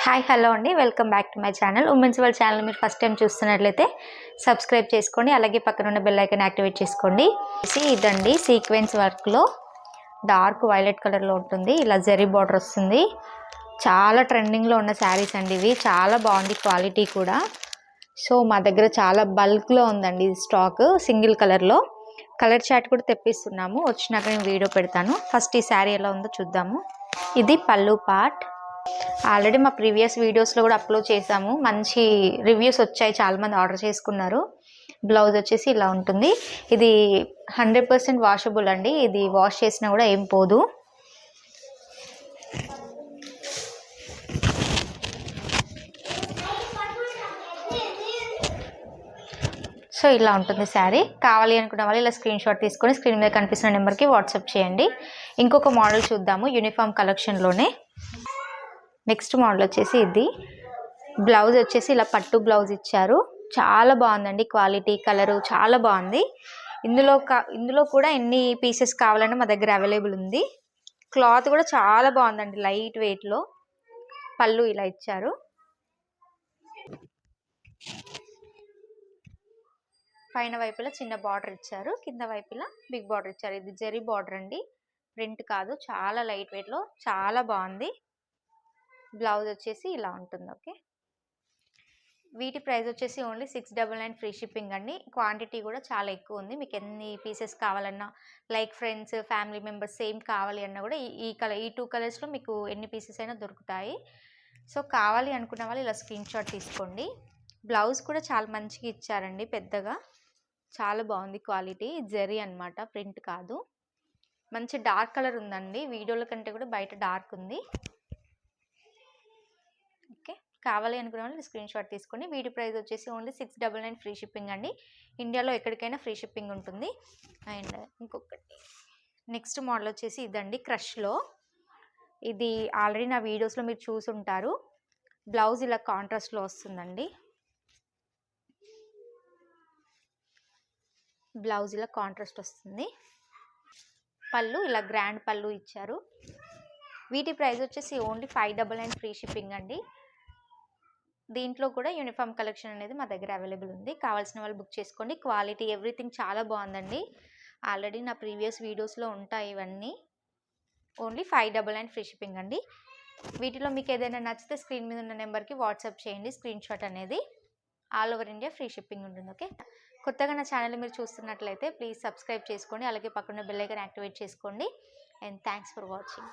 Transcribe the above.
Hi hello అండి, welcome back to my channel. Women's world channel మీరు first time చూస్తున్నట్లయితే subscribe చేసుకోండి, అలాగే పక్కన ఉన్న బెల్ ఐకాన్ యాక్టివేట్ చేసుకోండి. ఇదండి సీక్వెన్స్ వర్క్లో డార్క్ వైలెట్ కలర్లో ఉంటుంది. ఇలా జరీ బార్డర్ వస్తుంది. చాలా ట్రెండింగ్లో ఉన్న శారీస్ అండి ఇవి. చాలా బాగుంది క్వాలిటీ కూడా. సో మా దగ్గర చాలా బల్క్లో ఉందండి ఇది స్టాక్, సింగిల్ కలర్లో. కలర్ చార్ట్ కూడా తెప్పిస్తున్నాము, వచ్చినాక నేను వీడియో పెడతాను. ఫస్ట్ ఈ శారీ ఎలా ఉందో చూద్దాము. ఇది పళ్ళు పార్ట్. ఆల్రెడీ మా ప్రీవియస్ వీడియోస్లో కూడా అప్లోడ్ చేసాము, మంచి రివ్యూస్ వచ్చాయి, చాలామంది ఆర్డర్ చేసుకున్నారు. బ్లౌజ్ వచ్చేసి ఇలా ఉంటుంది. ఇది 100% వాషబుల్ అండి, ఇది వాష్ చేసినా కూడా ఏం పోదు. సో ఇలా ఉంటుంది శారీ. కావాలి అనుకున్న వాళ్ళు ఇలా స్క్రీన్ షాట్ తీసుకొని స్క్రీన్ మీద కనిపిస్తున్న నెంబర్కి వాట్సాప్ చేయండి. ఇంకొక మోడల్ చూద్దాము యూనిఫామ్ కలెక్షన్లోనే. నెక్స్ట్ మోడల్ వచ్చేసి ఇది. బ్లౌజ్ వచ్చేసి ఇలా పట్టు బ్లౌజ్ ఇచ్చారు. చాలా బాగుందండి క్వాలిటీ, కలరు చాలా బాగుంది. ఇందులో కూడా ఎన్ని పీసెస్ కావాలన్నా మా దగ్గర అవైలబుల్ ఉంది. క్లాత్ కూడా చాలా బాగుందండి, లైట్ వెయిట్లో. పళ్ళు ఇలా ఇచ్చారు. పైన వైపులా చిన్న బార్డర్ ఇచ్చారు, కింద వైపులా బిగ్ బార్డర్ ఇచ్చారు. ఇది జరీ బార్డర్ అండి, ప్రింట్ కాదు. చాలా లైట్ వెయిట్లో చాలా బాగుంది. బ్లౌజ్ వచ్చేసి ఇలా ఉంటుంది. ఓకే, వీటి ప్రైస్ వచ్చేసి ఓన్లీ 699 ఫ్రీ షిప్పింగ్ అండి. క్వాంటిటీ కూడా చాలా ఎక్కువ ఉంది. మీకు ఎన్ని పీసెస్ కావాలన్నా, like friends family members same కావాలి అన్నా కూడా ఈ 2 కలర్స్లో మీకు ఎన్ని పీసెస్ అయినా దొరుకుతాయి. సో కావాలి అనుకున్న వాళ్ళు ఇలా స్క్రీన్ షాట్ తీసుకోండి. బ్లౌజ్ కూడా చాలా మంచిగా ఇచ్చారండి, పెద్దగా చాలా బాగుంది క్వాలిటీ. జరీ అనమాట, ప్రింట్ కాదు. మంచి డార్క్ కలర్ ఉందండి, వీడియోల కంటే కూడా బయట డార్క్ ఉంది. ఓకే, కావాలి అనుకున్న వాళ్ళు స్క్రీన్ షాట్ తీసుకోండి. వీటి ప్రైస్ వచ్చేసి ఓన్లీ 699 ఫ్రీ షిప్పింగ్ అండి. ఇండియాలో ఎక్కడికైనా ఫ్రీ షిప్పింగ్ ఉంటుంది. అండ్ ఇంకొకటి నెక్స్ట్ మోడల్ వచ్చేసి ఇదండి, క్రష్లో. ఇది ఆల్రెడీ నా వీడియోస్లో మీరు చూసుంటారు. బ్లౌజ్ ఇలా కాంట్రాస్ట్లో వస్తుందండి. బ్లౌజ్ ఇలా కాంట్రాస్ట్ వస్తుంది. పళ్ళు ఇలా గ్రాండ్ పళ్ళు ఇచ్చారు. వీటి ప్రైస్ వచ్చేసి ఓన్లీ 599 ఫ్రీ షిప్పింగ్ అండి. దీంట్లో కూడా యూనిఫామ్ కలెక్షన్ అనేది మా దగ్గర అవైలబుల్ ఉంది. కావాల్సిన వాళ్ళు బుక్ చేసుకోండి. క్వాలిటీ ఎవ్రీథింగ్ చాలా బాగుందండి. ఆల్రెడీ నా ప్రీవియస్ వీడియోస్లో ఉంటాయి ఇవన్నీ. ఓన్లీ 599 ఫ్రీ షిప్పింగ్ అండి. వీటిలో మీకు ఏదైనా నచ్చితే స్క్రీన్ మీద ఉన్న నెంబర్కి వాట్సాప్ చేయండి. స్క్రీన్ షాట్ అనేది all over India free shipping ఉంటుంది. ఓకే, కొత్తగా నా ఛానల్ మీరు చూస్తున్నట్లయితే ప్లీజ్ సబ్స్క్రైబ్ చేసుకోండి, అలాగే పక్కన బెల్ ఐకాన్ యాక్టివేట్ చేసుకోండి. And thanks for watching.